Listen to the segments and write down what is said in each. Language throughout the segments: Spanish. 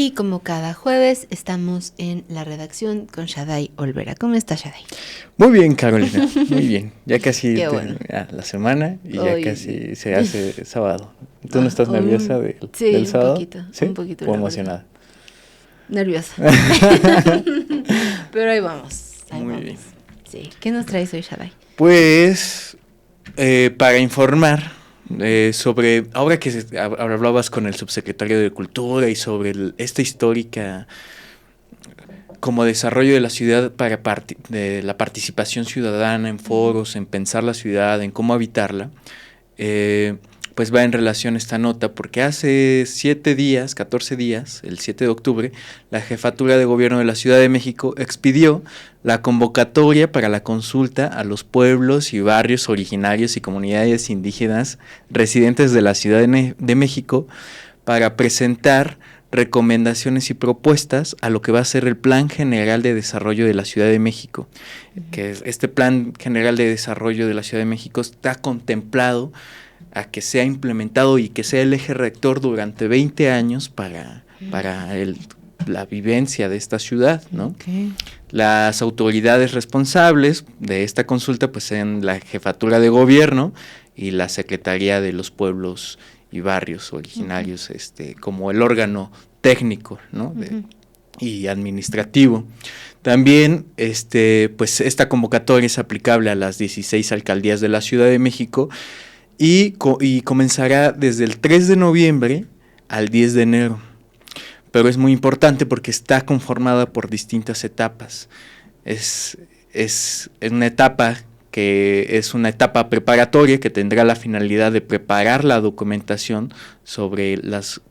Y como cada jueves, estamos en la redacción con Shaddai Olvera. ¿Cómo estás, Shaddai? Muy bien, Carolina, muy bien. Ya casi bueno. la semana y Hoy... ya casi se hace sábado. ¿Tú no estás nerviosa sí, del sábado? Sí, un poquito. ¿O emocionada? Nerviosa. Pero ahí vamos. Muy bien. Sí. ¿Qué nos traes hoy, Shaddai? Pues, para informar sobre, ahora que hablabas con el subsecretario de Cultura y sobre esta histórica como desarrollo de la ciudad para de la participación ciudadana en foros, en pensar la ciudad, en cómo habitarla, pues va en relación esta nota, porque hace 14 días, el 7 de octubre, la Jefatura de Gobierno de la Ciudad de México expidió la convocatoria para la consulta a los pueblos y barrios originarios y comunidades indígenas residentes de la Ciudad de México para presentar recomendaciones y propuestas a lo que va a ser el Plan General de Desarrollo de la Ciudad de México. Que este Plan General de Desarrollo de la Ciudad de México está contemplado a que sea implementado y que sea el eje rector durante 20 años para la vivencia de esta ciudad, ¿no? Okay. Las autoridades responsables de esta consulta pues son la Jefatura de Gobierno y la Secretaría de los Pueblos y Barrios Originarios, como el órgano técnico, ¿no? Y administrativo. También pues esta convocatoria es aplicable a las 16 alcaldías de la Ciudad de México y comenzará desde el 3 de noviembre al 10 de enero. Pero es muy importante porque está conformada por distintas etapas. Es una etapa que es una etapa preparatoria que tendrá la finalidad de preparar la documentación sobre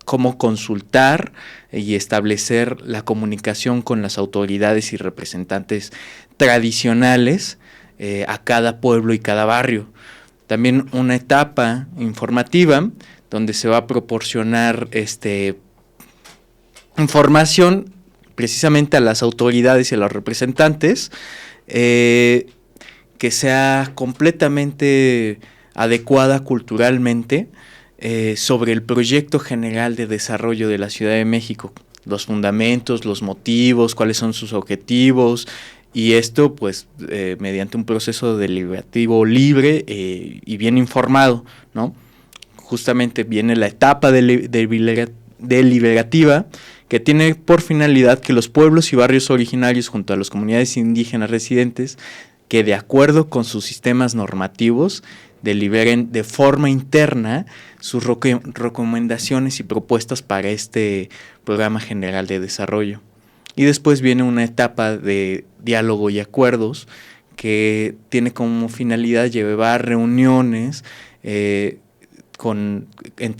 cómo consultar y establecer la comunicación con las autoridades y representantes tradicionales a cada pueblo y cada barrio. También una etapa informativa donde se va a proporcionar información precisamente a las autoridades y a los representantes que sea completamente adecuada culturalmente sobre el proyecto general de desarrollo de la Ciudad de México, los fundamentos, los motivos, cuáles son sus objetivos, y esto pues mediante un proceso deliberativo libre y bien informado, ¿no? Justamente viene la etapa deliberativa que tiene por finalidad que los pueblos y barrios originarios junto a las comunidades indígenas residentes que de acuerdo con sus sistemas normativos deliberen de forma interna sus recomendaciones y propuestas para este programa general de desarrollo. Y después viene una etapa de diálogo y acuerdos que tiene como finalidad llevar reuniones entre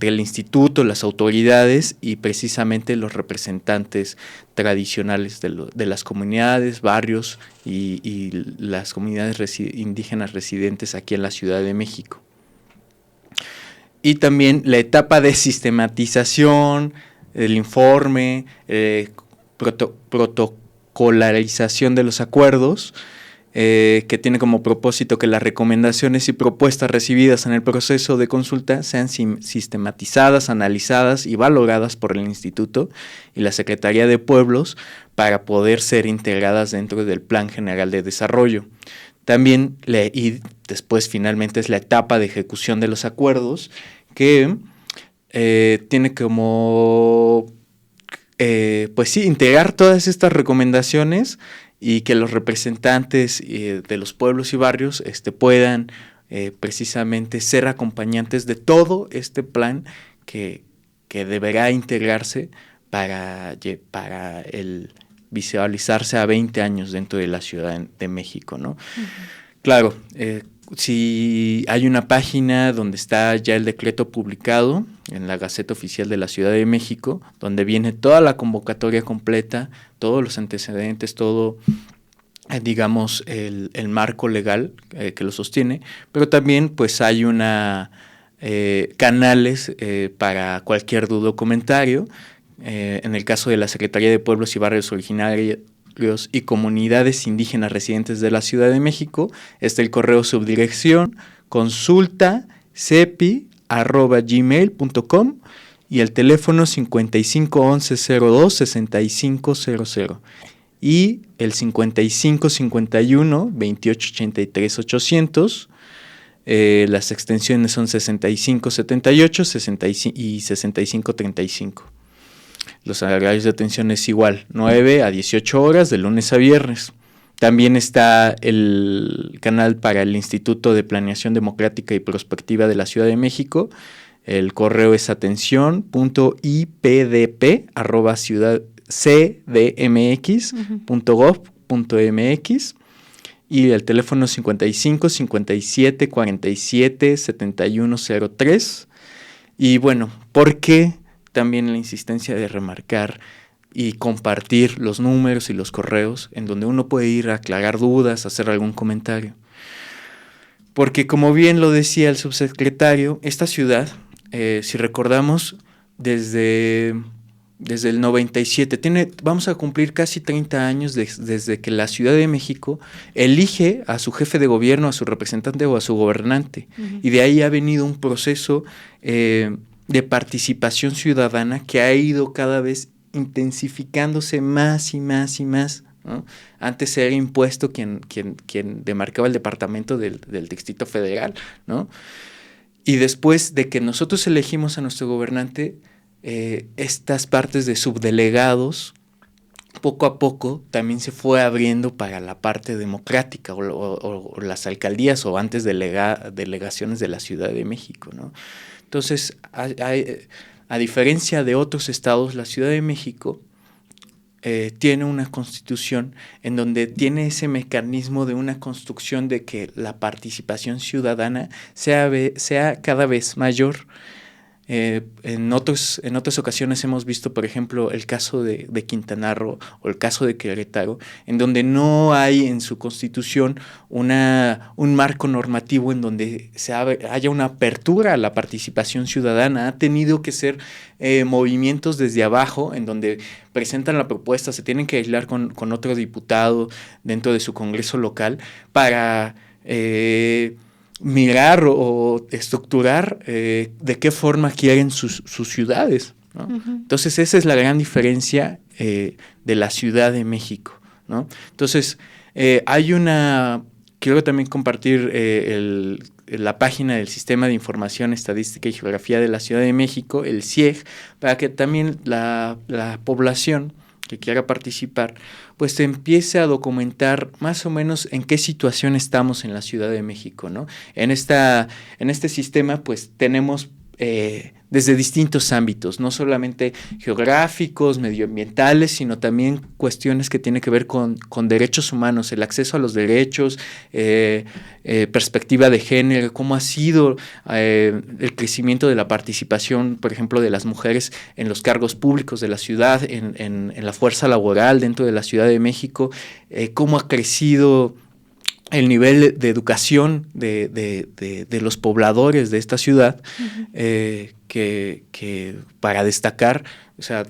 el instituto, las autoridades y precisamente los representantes tradicionales de las comunidades, barrios y las comunidades indígenas residentes aquí en la Ciudad de México. Y también la etapa de sistematización, el informe, protocolarización de los acuerdos, que tiene como propósito que las recomendaciones y propuestas recibidas en el proceso de consulta sean sistematizadas, analizadas y valoradas por el Instituto y la Secretaría de Pueblos para poder ser integradas dentro del Plan General de Desarrollo. También, y después finalmente es la etapa de ejecución de los acuerdos, que tiene como, pues sí, integrar todas estas recomendaciones y que los representantes de los pueblos y barrios puedan precisamente ser acompañantes de todo este plan que deberá integrarse para el visualizarse a 20 años dentro de la Ciudad de México, ¿no? Uh-huh. Claro, si hay una página donde está ya el decreto publicado en la Gaceta Oficial de la Ciudad de México, donde viene toda la convocatoria completa, todos los antecedentes, todo, digamos, el marco legal que lo sostiene, pero también pues hay canales para cualquier duda o comentario. En el caso de la Secretaría de Pueblos y Barrios Originarios y Comunidades Indígenas Residentes de la Ciudad de México, está el correo subdirección consulta.cepi@gmail.com y el teléfono 5511-02-6500 y el 5551-2883-800. Las extensiones son 6578 y 6535. Los horarios de atención es igual, 9 a 18 horas de lunes a viernes. También está el canal para el Instituto de Planeación Democrática y Prospectiva de la Ciudad de México. El correo es atención.ipdp@cdmx.gov.mx y el teléfono 55 57 47 7103. Y bueno, ¿por qué también la insistencia de remarcar y compartir los números y los correos en donde uno puede ir a aclarar dudas, hacer algún comentario? Porque como bien lo decía el subsecretario, esta ciudad, si recordamos, desde el 97, vamos a cumplir casi 30 años desde que la Ciudad de México elige a su jefe de gobierno, a su representante o a su gobernante. Uh-huh. Y de ahí ha venido un proceso de participación ciudadana que ha ido cada vez intensificándose más y más y más, ¿no? Antes era impuesto quien demarcaba el departamento del Distrito Federal, ¿no? Y después de que nosotros elegimos a nuestro gobernante, estas partes de subdelegados, poco a poco también se fue abriendo para la parte democrática o las alcaldías o antes delegaciones de la Ciudad de México, ¿no? Entonces, a diferencia de otros estados, la Ciudad de México tiene una constitución en donde tiene ese mecanismo de una construcción de que la participación ciudadana sea cada vez mayor. En otras ocasiones hemos visto, por ejemplo, el caso de Quintana Roo o el caso de Querétaro, en donde no hay en su constitución un marco normativo en donde haya una apertura a la participación ciudadana. Ha tenido que ser movimientos desde abajo, en donde presentan la propuesta, se tienen que aislar con otro diputado dentro de su congreso local para mirar o estructurar de qué forma quieren sus ciudades, ¿no? Uh-huh. Entonces esa es la gran diferencia de la Ciudad de México, ¿no? Entonces quiero también compartir la página del Sistema de Información, Estadística y Geografía de la Ciudad de México, el CIEG, para que también la población que quiera participar, pues se empiece a documentar más o menos en qué situación estamos en la Ciudad de México, ¿no? En este sistema, pues tenemos desde distintos ámbitos, no solamente geográficos, medioambientales, sino también cuestiones que tienen que ver con derechos humanos, el acceso a los derechos, perspectiva de género, cómo ha sido el crecimiento de la participación, por ejemplo, de las mujeres en los cargos públicos de la ciudad, en la fuerza laboral dentro de la Ciudad de México, cómo ha crecido el nivel de educación de los pobladores de esta ciudad, uh-huh. Que para destacar, o sea,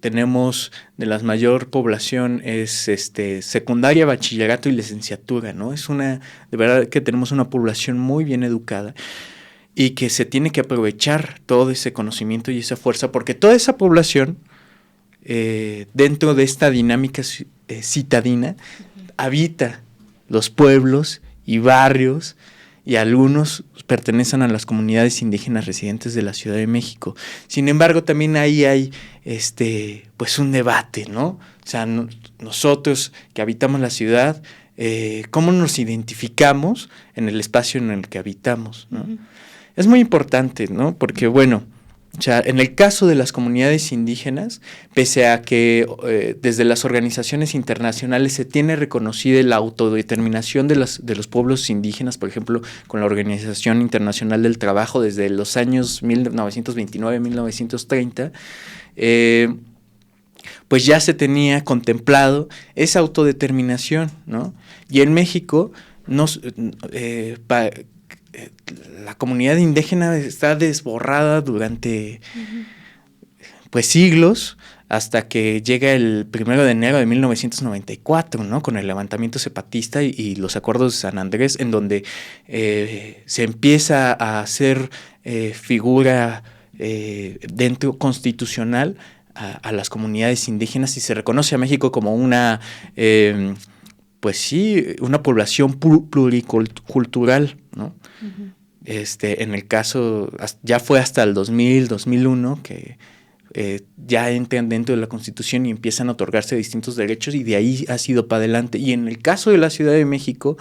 tenemos de la mayor población es secundaria, bachillerato y licenciatura, ¿no? De verdad que tenemos una población muy bien educada y que se tiene que aprovechar todo ese conocimiento y esa fuerza, porque toda esa población, dentro de esta dinámica citadina, uh-huh. habita los pueblos y barrios, y algunos pertenecen a las comunidades indígenas residentes de la Ciudad de México. Sin embargo, también ahí hay pues un debate, ¿no? O sea, nosotros que habitamos la ciudad, ¿cómo nos identificamos en el espacio en el que habitamos, ¿no? Uh-huh. Es muy importante, ¿no? Porque, bueno, o sea, en el caso de las comunidades indígenas, pese a que desde las organizaciones internacionales se tiene reconocida la autodeterminación de los pueblos indígenas, por ejemplo, con la Organización Internacional del Trabajo desde los años 1929-1930, pues ya se tenía contemplado esa autodeterminación, ¿no? Y en México la comunidad indígena está desborrada durante uh-huh. pues siglos, hasta que llega el 1 de enero de 1994, ¿no? Con el levantamiento zapatista y los acuerdos de San Andrés, en donde se empieza a hacer figura dentro constitucional a las comunidades indígenas y se reconoce a México como una, pues sí, una población pluricultural, ¿no? Uh-huh. En el caso, ya fue hasta el 2001 que ya entran dentro de la Constitución y empiezan a otorgarse distintos derechos y de ahí ha sido para adelante. Y en el caso de la Ciudad de México,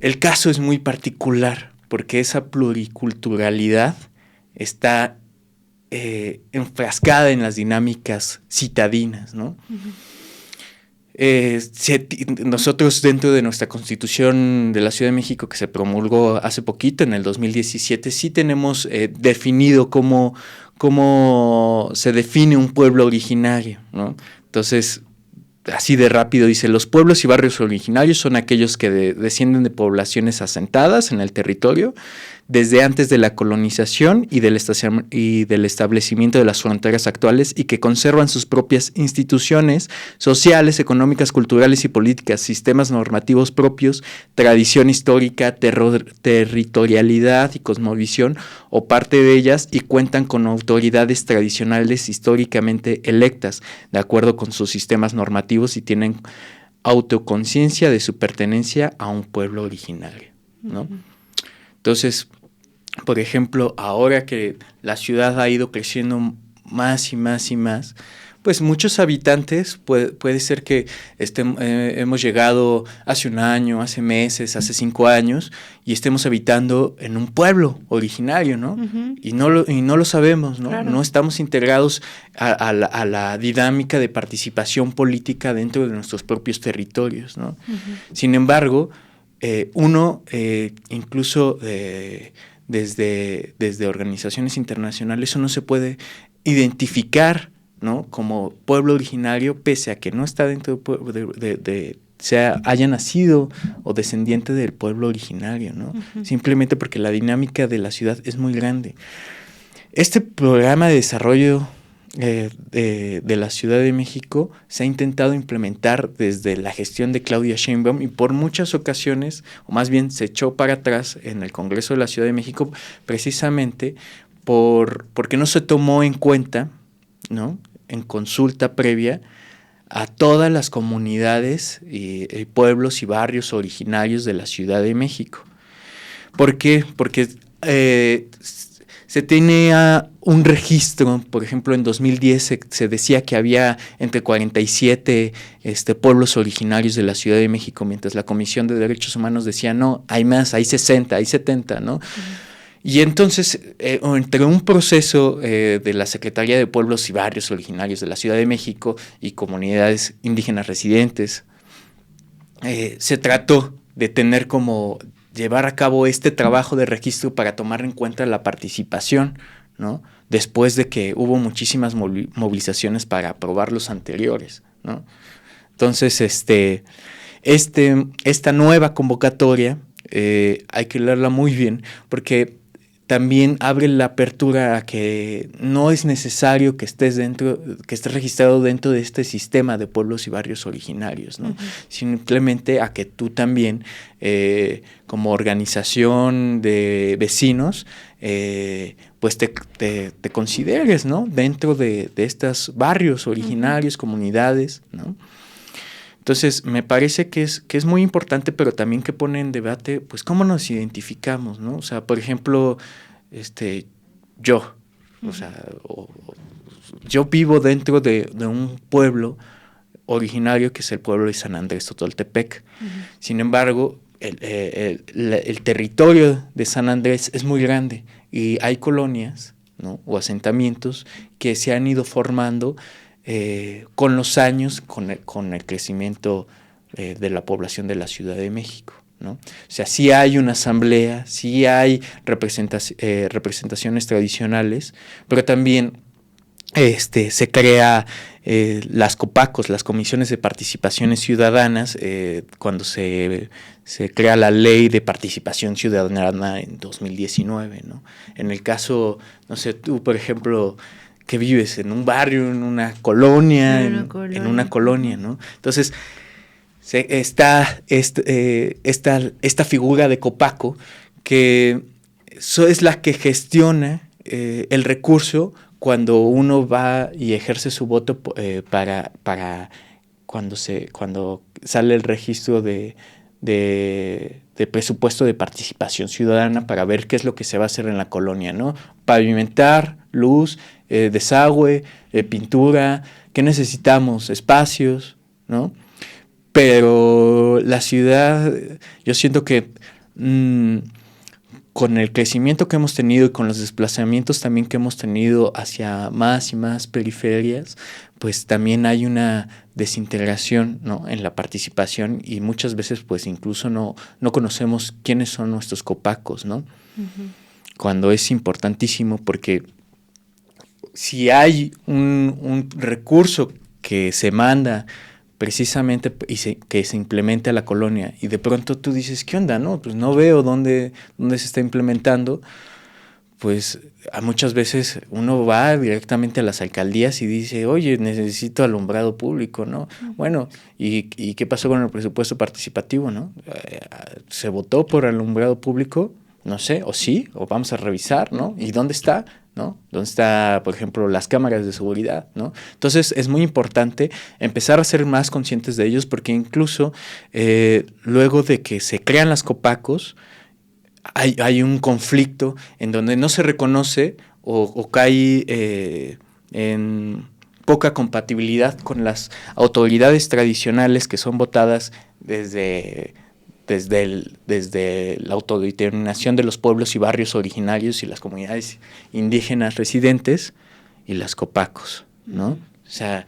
el caso es muy particular porque esa pluriculturalidad está enfrascada en las dinámicas citadinas, ¿no? Uh-huh. Nosotros dentro de nuestra Constitución de la Ciudad de México que se promulgó hace poquito, en el 2017, sí tenemos definido cómo se define un pueblo originario, ¿no? Entonces, así de rápido dice, los pueblos y barrios originarios son aquellos que descienden de poblaciones asentadas en el territorio desde antes de la colonización y del establecimiento de las fronteras actuales y que conservan sus propias instituciones sociales, económicas, culturales y políticas, sistemas normativos propios, tradición histórica, territorialidad y cosmovisión o parte de ellas y cuentan con autoridades tradicionales históricamente electas de acuerdo con sus sistemas normativos y tienen autoconciencia de su pertenencia a un pueblo originario, ¿no? Uh-huh. Entonces, por ejemplo, ahora que la ciudad ha ido creciendo más y más y más, pues muchos habitantes, puede ser que hemos llegado hace un año, hace meses, hace 5 años, y estemos habitando en un pueblo originario, ¿no? Uh-huh. Y no lo sabemos, ¿no? Claro. No estamos integrados a la dinámica de participación política dentro de nuestros propios territorios, ¿no? Uh-huh. Sin embargo, uno incluso desde organizaciones internacionales uno se puede identificar, ¿no? Como pueblo originario pese a que no está dentro haya nacido o descendiente del pueblo originario, ¿no? Uh-huh. Simplemente porque la dinámica de la ciudad es muy grande. Este programa de desarrollo de la Ciudad de México se ha intentado implementar desde la gestión de Claudia Sheinbaum y por muchas ocasiones, o más bien se echó para atrás en el Congreso de la Ciudad de México precisamente porque no se tomó en cuenta, ¿no? En consulta previa a todas las comunidades y pueblos y barrios originarios de la Ciudad de México. ¿Por qué? Porque se tenía un registro, por ejemplo, en 2010 se decía que había entre 47 pueblos originarios de la Ciudad de México, mientras la Comisión de Derechos Humanos decía, no, hay más, hay 60, hay 70, ¿no? Uh-huh. Y entonces, entre un proceso de la Secretaría de Pueblos y Barrios Originarios de la Ciudad de México y comunidades indígenas residentes, se trató de llevar a cabo este trabajo de registro para tomar en cuenta la participación, ¿no? Después de que hubo muchísimas movilizaciones para aprobar los anteriores, ¿no? Entonces, esta nueva convocatoria hay que leerla muy bien porque también abre la apertura a que no es necesario que estés registrado dentro de este sistema de pueblos y barrios originarios, ¿no? Uh-huh. Simplemente a que tú también, como organización de vecinos, pues te consideres, ¿no? Dentro de estos barrios originarios, uh-huh. Comunidades, ¿no? Entonces, me parece que es muy importante, pero también que pone en debate, pues, cómo nos identificamos, ¿no? O sea, por ejemplo, yo, o sea, yo vivo dentro de un pueblo originario que es el pueblo de San Andrés Totoltepec. Uh-huh. Sin embargo, el territorio de San Andrés es muy grande y hay colonias, ¿no? O asentamientos que se han ido formando con los años, con el crecimiento de la población de la Ciudad de México, ¿no? O sea, sí hay una asamblea, sí hay representaciones tradicionales, pero también se crea las COPACOS, las Comisiones de Participaciones Ciudadanas, cuando se crea la Ley de Participación Ciudadana en 2019, ¿no? En el caso, no sé, tú, por ejemplo, que vives en un barrio, en una colonia, en una colonia, ¿no? Entonces, está esta figura de Copaco que es la que gestiona el recurso cuando uno va y ejerce su voto para cuando sale el registro de presupuesto de participación ciudadana para ver qué es lo que se va a hacer en la colonia, ¿no? Pavimentar, luz, desagüe, pintura, ¿qué necesitamos? Espacios, ¿no? Pero la ciudad, yo siento que con el crecimiento que hemos tenido y con los desplazamientos también que hemos tenido hacia más y más periferias, pues también hay una desintegración, ¿no?, en la participación, y muchas veces pues incluso no conocemos quiénes son nuestros copacos, ¿no? Uh-huh. Cuando es importantísimo, porque si hay un recurso que se manda precisamente que se implemente a la colonia y de pronto tú dices, ¿qué onda? No, pues no veo dónde se está implementando, pues muchas veces uno va directamente a las alcaldías y dice, oye, necesito alumbrado público, ¿no? Uh-huh. Bueno, ¿y qué pasó con el presupuesto participativo, no? ¿Se votó por alumbrado público? No sé, o sí, o vamos a revisar, ¿no? ¿Y dónde está? ¿No? ¿Dónde está, por ejemplo, las cámaras de seguridad, ¿no? Entonces es muy importante empezar a ser más conscientes de ellos, porque incluso luego de que se crean las copacos, hay un conflicto en donde no se reconoce o cae en poca compatibilidad con las autoridades tradicionales que son votadas desde la autodeterminación de los pueblos y barrios originarios y las comunidades indígenas residentes y las copacos, ¿no? O sea,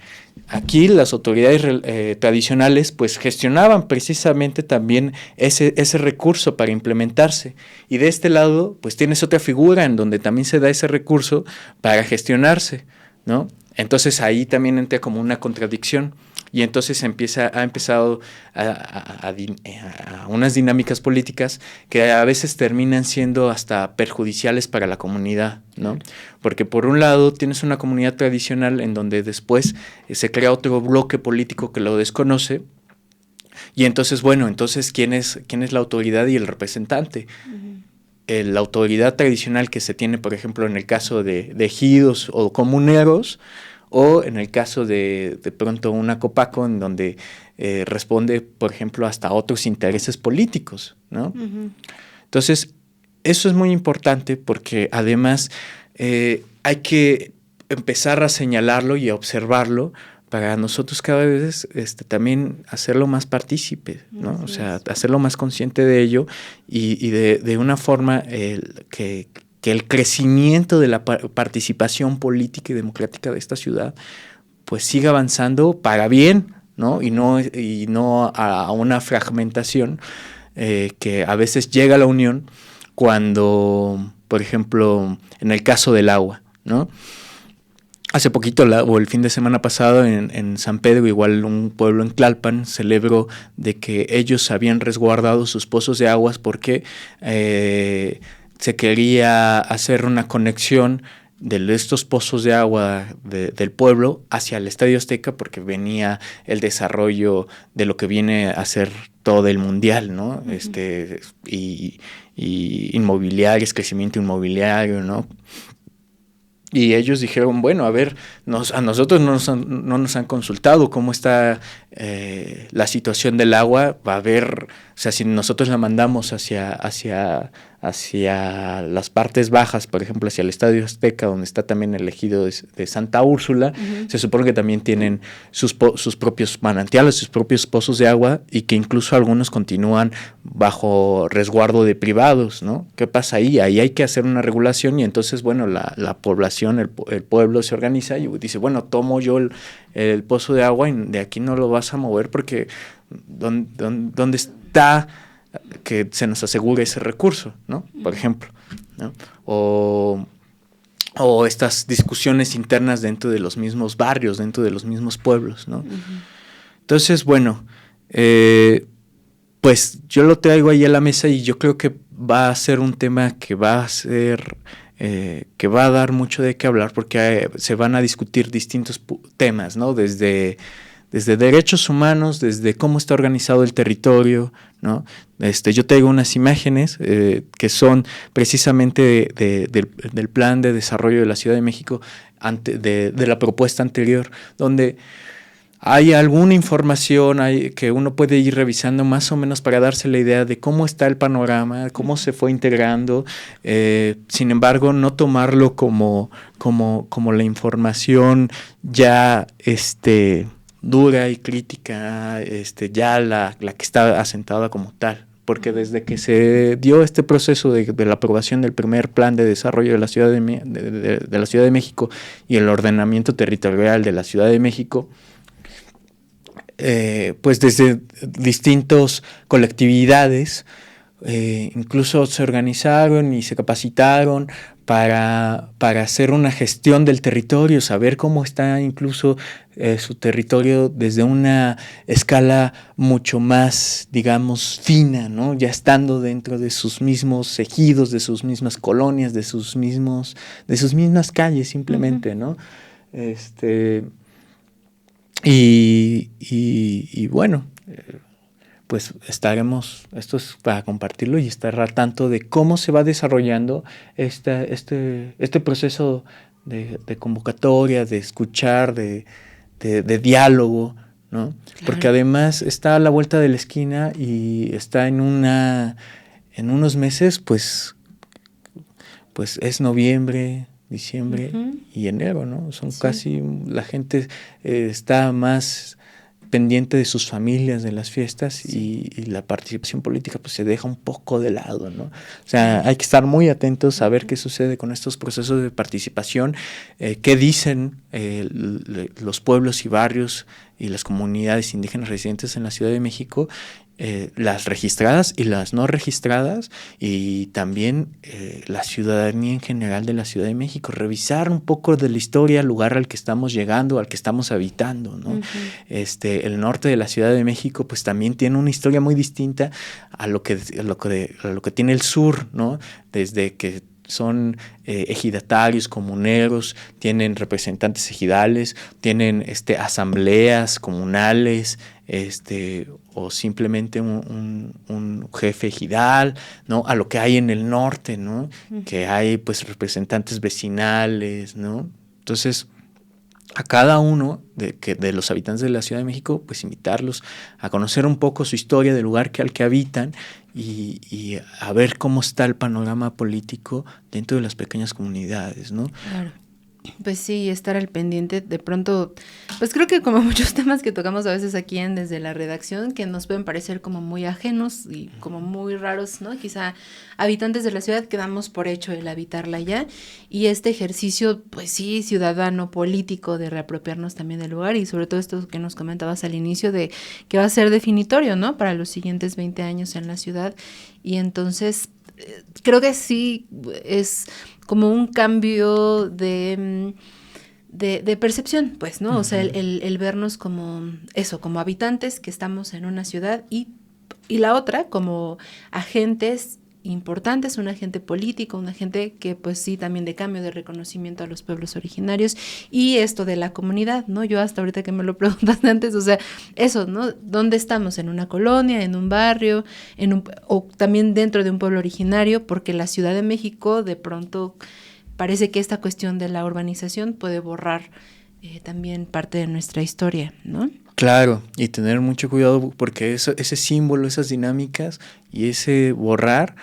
aquí las autoridades tradicionales pues gestionaban precisamente también ese recurso para implementarse, y de este lado pues tienes otra figura en donde también se da ese recurso para gestionarse, ¿no? Entonces ahí también entra como una contradicción. Y entonces ha empezado a unas dinámicas políticas que a veces terminan siendo hasta perjudiciales para la comunidad, ¿no? Porque por un lado tienes una comunidad tradicional en donde después se crea otro bloque político que lo desconoce, y entonces, bueno, ¿quién es la autoridad y el representante? Uh-huh. La autoridad tradicional que se tiene, por ejemplo, en el caso de ejidos o comuneros, o en el caso de pronto una copaco en donde responde, por ejemplo, hasta otros intereses políticos, ¿no? Uh-huh. Entonces, eso es muy importante porque además hay que empezar a señalarlo y a observarlo para nosotros cada vez también hacerlo más partícipe, ¿no? Sí, o sea, hacerlo más consciente de ello y de una forma que el crecimiento de la participación política y democrática de esta ciudad pues siga avanzando para bien, ¿no? Y no a una fragmentación que a veces llega a la unión cuando, por ejemplo, en el caso del agua, ¿no? Hace poquito, o el fin de semana pasado, en San Pedro, igual un pueblo en Tlalpan, celebró de que ellos habían resguardado sus pozos de aguas porque se quería hacer una conexión de estos pozos de agua del pueblo hacia el Estadio Azteca, porque venía el desarrollo de lo que viene a ser todo el mundial, ¿no? Uh-huh. Y inmobiliarios, crecimiento inmobiliario, ¿no? Y ellos dijeron, bueno, a ver, a nosotros no nos han consultado cómo está la situación del agua. Va a haber, o sea, si nosotros la mandamos hacia las partes bajas, por ejemplo, hacia el Estadio Azteca, donde está también el ejido de Santa Úrsula, uh-huh. Se supone que también tienen sus propios manantiales, sus propios pozos de agua, y que incluso algunos continúan bajo resguardo de privados, ¿no? ¿Qué pasa ahí? Ahí hay que hacer una regulación, y entonces, bueno, la población, el pueblo se organiza y dice, bueno, tomo yo el pozo de agua y de aquí no lo vas a mover porque ¿dónde está que se nos asegure ese recurso, ¿no? Por ejemplo, ¿no? O estas discusiones internas dentro de los mismos barrios, dentro de los mismos pueblos, ¿no? Uh-huh. Entonces, bueno, pues yo lo traigo ahí a la mesa y yo creo que va a ser un tema que va a dar mucho de qué hablar porque se van a discutir distintos temas, ¿no? Desde desde derechos humanos, desde cómo está organizado el territorio, ¿no? Yo traigo unas imágenes que son precisamente del plan de desarrollo de la Ciudad de México, de la propuesta anterior, donde hay alguna información que uno puede ir revisando más o menos para darse la idea de cómo está el panorama, cómo se fue integrando, sin embargo no tomarlo como la información ya dura y crítica, ya la que está asentada como tal. Porque desde que se dio este proceso de la aprobación del primer plan de desarrollo de la Ciudad de la Ciudad de México y el ordenamiento territorial de la Ciudad de México, pues desde distintas colectividades incluso se organizaron y se capacitaron para hacer una gestión del territorio, saber cómo está incluso su territorio desde una escala mucho más, digamos, fina, ¿no? Ya estando dentro de sus mismos ejidos, de sus mismas colonias, de sus mismas calles simplemente, ¿no? Y bueno, pues esto es para compartirlo y estar al tanto de cómo se va desarrollando este proceso de convocatoria, de escuchar, de diálogo, ¿no? Claro. Porque además está a la vuelta de la esquina y está en unos meses, pues es noviembre, diciembre y enero, ¿no? Son casi, la gente está más pendiente de sus familias, de las fiestas y la participación política pues se deja un poco de lado, ¿no? O sea, hay que estar muy atentos a ver qué sucede con estos procesos de participación, qué dicen los pueblos y barrios y las comunidades indígenas residentes en la Ciudad de México, las registradas y las no registradas, y también la ciudadanía en general de la Ciudad de México, revisar un poco de la historia, el lugar al que estamos llegando, al que estamos habitando, ¿no? El norte de la Ciudad de México pues también tiene una historia muy distinta a lo que tiene el sur, ¿no? Desde que son ejidatarios, comuneros, tienen representantes ejidales, tienen asambleas comunales, o simplemente un jefe ejidal, ¿no? A lo que hay en el norte, ¿no? Que hay pues representantes vecinales, ¿no? Entonces, a cada uno de los habitantes de la Ciudad de México, pues invitarlos a conocer un poco su historia del lugar al que habitan y a ver cómo está el panorama político dentro de las pequeñas comunidades, ¿no? Claro. Pues sí, estar al pendiente. De pronto, pues creo que como muchos temas que tocamos a veces aquí desde la redacción, que nos pueden parecer como muy ajenos y como muy raros, ¿no? Quizá habitantes de la ciudad quedamos por hecho el habitarla ya, y este ejercicio, pues sí, ciudadano, político, de reapropiarnos también del lugar, y sobre todo esto que nos comentabas al inicio de que va a ser definitorio, ¿no? Para los siguientes 20 años en la ciudad, y entonces creo que sí es como un cambio de percepción, pues, ¿no? O sea, el vernos como eso, como habitantes que estamos en una ciudad, y la otra como agentes importantes, un agente político, un agente que pues sí también de cambio, de reconocimiento a los pueblos originarios, y esto de la comunidad, ¿no? Yo hasta ahorita que me lo preguntaste antes, o sea, eso, ¿no? ¿Dónde estamos? ¿En una colonia, en un barrio, o también dentro de un pueblo originario? Porque la Ciudad de México de pronto parece que esta cuestión de la urbanización puede borrar también parte de nuestra historia, ¿no? Claro, y tener mucho cuidado porque ese símbolo, esas dinámicas y ese borrar,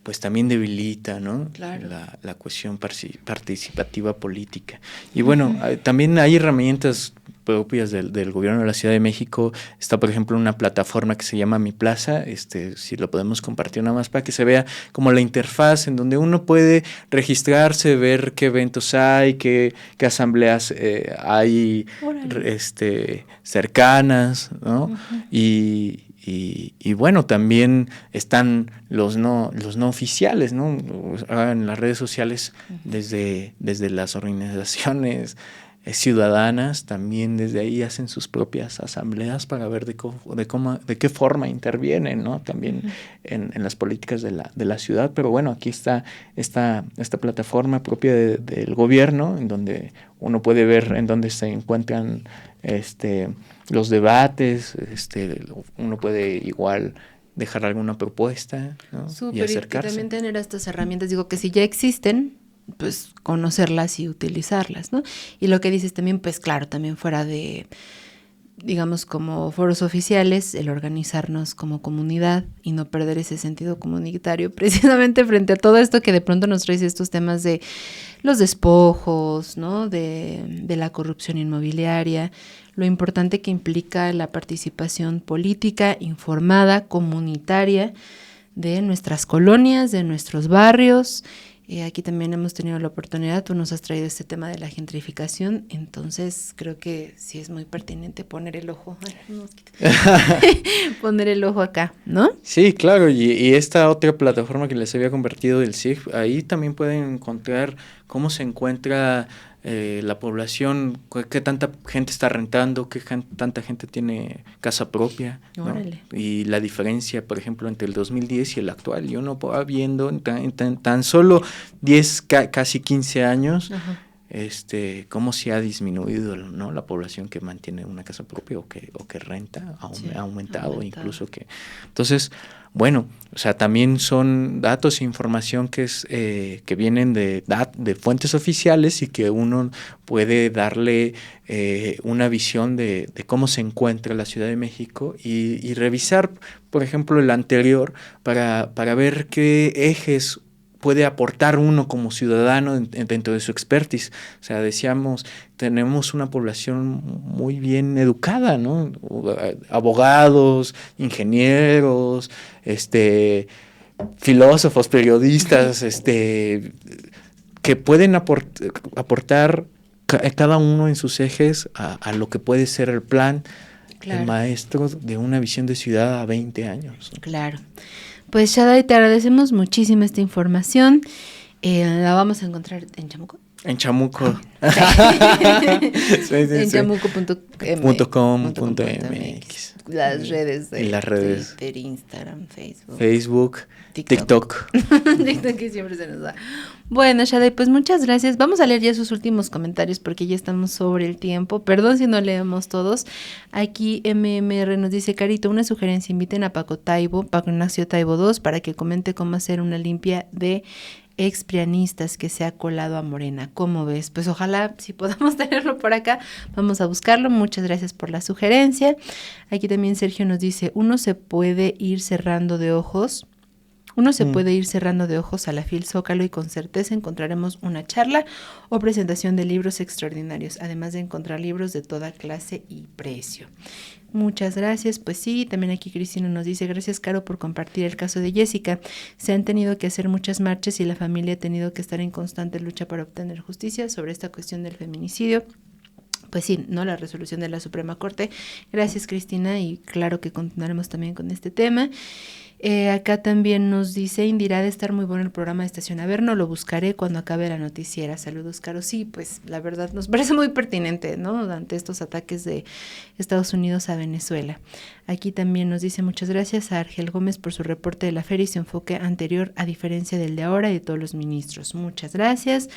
pues también debilita, ¿no? Claro. La cuestión participativa política. Y bueno, también hay herramientas propias del gobierno de la Ciudad de México. Está, por ejemplo, una plataforma que se llama Mi Plaza, si lo podemos compartir nada más para que se vea como la interfaz en donde uno puede registrarse, ver qué eventos hay, qué asambleas hay cercanas, ¿no? Y bueno, también están los no oficiales, ¿no? En las redes sociales, desde las organizaciones ciudadanas, también desde ahí hacen sus propias asambleas para ver de qué forma intervienen, ¿no? También en las políticas de la ciudad. Pero bueno, aquí está esta plataforma propia del gobierno, en donde uno puede ver en dónde se encuentran los debates, uno puede igual dejar alguna propuesta, ¿no? Y Súper, y acercarse. también tener estas herramientas, digo que si ya existen, pues conocerlas y utilizarlas, ¿no? Y lo que dices también, pues claro, también fuera de, digamos, como foros oficiales, el organizarnos como comunidad y no perder ese sentido comunitario, precisamente frente a todo esto que de pronto nos trae estos temas de los despojos, ¿no? De la corrupción inmobiliaria, lo importante que implica la participación política, informada, comunitaria de nuestras colonias, de nuestros barrios. Aquí también hemos tenido la oportunidad, tú nos has traído este tema de la gentrificación, entonces creo que sí es muy pertinente poner el ojo, poner el ojo acá, ¿no? Sí, claro, y esta otra plataforma que les había compartido del SIG, ahí también pueden encontrar cómo se encuentra la población, qué tanta gente está rentando, tanta gente tiene casa propia, ¿no? Órale. Y la diferencia, por ejemplo, entre el 2010 y el actual. Y uno va viendo en tan solo 10, casi 15 años, Ajá. cómo se ha disminuido, ¿no? La población que mantiene una casa propia o que renta, ha aumentado incluso que... Entonces, bueno, o sea, también son datos e información que vienen de fuentes oficiales y que uno puede darle una visión de cómo se encuentra la Ciudad de México y revisar, por ejemplo, el anterior para ver qué ejes puede aportar uno como ciudadano dentro de su expertise. O sea, decíamos, tenemos una población muy bien educada, ¿no? Abogados, ingenieros, filósofos, periodistas, que pueden aportar cada uno en sus ejes a lo que puede ser el plan, claro, el maestro de una visión de ciudad a 20 años, ¿no? Claro. Pues Shaddai, te agradecemos muchísimo esta información. La vamos a encontrar en Chamuco. En Chamuco. En chamuco.com.mx. Las redes de Twitter, Instagram, Facebook, TikTok. TikTok que siempre se nos da. Bueno, Shaddai, pues muchas gracias. Vamos a leer ya sus últimos comentarios porque ya estamos sobre el tiempo. Perdón si no leemos todos. Aquí MMR nos dice, Carito, una sugerencia, inviten a Paco Ignacio Taibo II, para que comente cómo hacer una limpia de exprianistas que se ha colado a Morena. ¿Cómo ves? Pues ojalá si podamos tenerlo por acá, vamos a buscarlo. Muchas gracias por la sugerencia. Aquí también Sergio nos dice, uno se puede ir cerrando de ojos a la FIL Zócalo y con certeza encontraremos una charla o presentación de libros extraordinarios, además de encontrar libros de toda clase y precio. Muchas gracias. Pues sí, también aquí Cristina nos dice, gracias Caro por compartir el caso de Jessica. Se han tenido que hacer muchas marchas y la familia ha tenido que estar en constante lucha para obtener justicia sobre esta cuestión del feminicidio. Pues sí, ¿no? La resolución de la Suprema Corte. Gracias, Cristina, y claro que continuaremos también con este tema. Acá también nos dice Indira, de estar muy bueno el programa de Estación Averno, lo buscaré cuando acabe la noticiera. Saludos, Caro. Sí, pues la verdad nos parece muy pertinente, ¿no? Ante estos ataques de Estados Unidos a Venezuela. Aquí también nos dice muchas gracias a Argel Gómez por su reporte de la feria y su enfoque anterior, a diferencia del de ahora y de todos los ministros. Muchas gracias.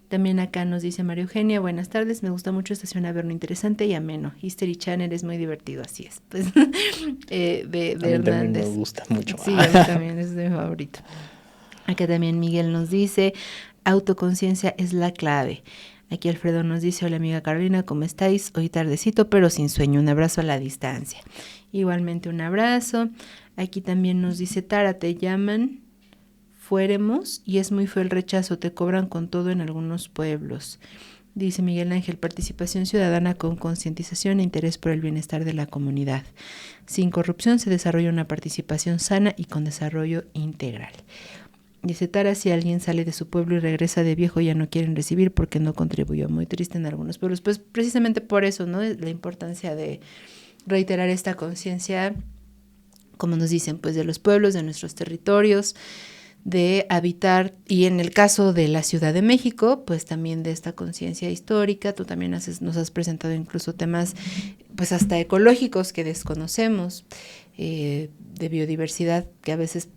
También acá nos dice María Eugenia, buenas tardes, me gusta mucho Estación Averno, interesante y ameno. History Channel es muy divertido, así es. Pues, de Hernández. También me gusta mucho. Sí, a mí también es mi favorito. Acá también Miguel nos dice, autoconciencia es la clave. Aquí Alfredo nos dice, hola amiga Carolina, ¿cómo estáis? Hoy tardecito, pero sin sueño, un abrazo a la distancia. Igualmente un abrazo. Aquí también nos dice Tara, te llaman fuéremos y es muy feo el rechazo, te cobran con todo en algunos pueblos. Dice Miguel Ángel, participación ciudadana con concientización e interés por el bienestar de la comunidad. Sin corrupción se desarrolla una participación sana y con desarrollo integral. Dice Tara, si alguien sale de su pueblo y regresa de viejo ya no quieren recibir porque no contribuyó. Muy triste en algunos pueblos. Pues precisamente por eso, ¿no? La importancia de reiterar esta conciencia, como nos dicen, pues de los pueblos, de nuestros territorios, de habitar, y en el caso de la Ciudad de México, pues también de esta conciencia histórica. Tú también nos has presentado incluso temas pues hasta ecológicos que desconocemos, de biodiversidad, que a veces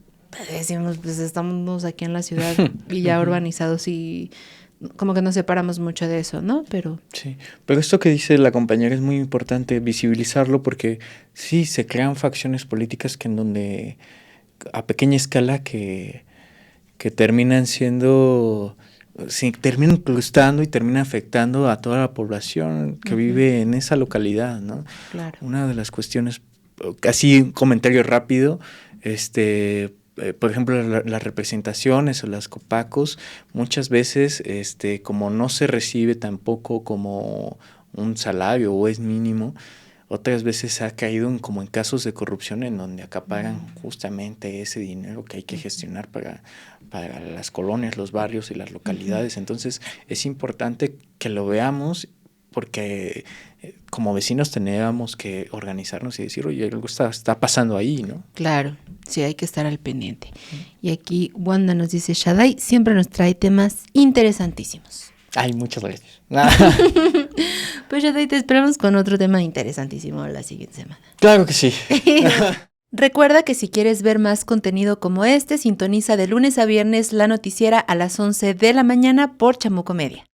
decimos, pues estamos aquí en la ciudad y ya urbanizados y como que nos separamos mucho de eso, ¿no? Sí, pero esto que dice la compañera es muy importante visibilizarlo porque sí, se crean facciones políticas que en donde a pequeña escala que terminan siendo, sí, terminan incrustando y terminan afectando a toda la población que vive en esa localidad, ¿no? Claro. Una de las cuestiones, así un comentario rápido, por ejemplo, las representaciones o las copacos, muchas veces, como no se recibe tampoco como un salario o es mínimo, otras veces ha caído como en casos de corrupción en donde acaparan justamente ese dinero que hay que gestionar para las colonias, los barrios y las localidades. Entonces es importante que lo veamos porque como vecinos tenemos que organizarnos y decir, oye, algo está pasando ahí, ¿no? Claro, sí, hay que estar al pendiente. Y aquí Wanda nos dice, Shaddai siempre nos trae temas interesantísimos. Ay, muchas gracias. Pues Shaddai, te esperamos con otro tema interesantísimo la siguiente semana. Claro que sí. Recuerda que si quieres ver más contenido como este, sintoniza de lunes a viernes la noticiera a las 11 de la mañana por Chamuco Media.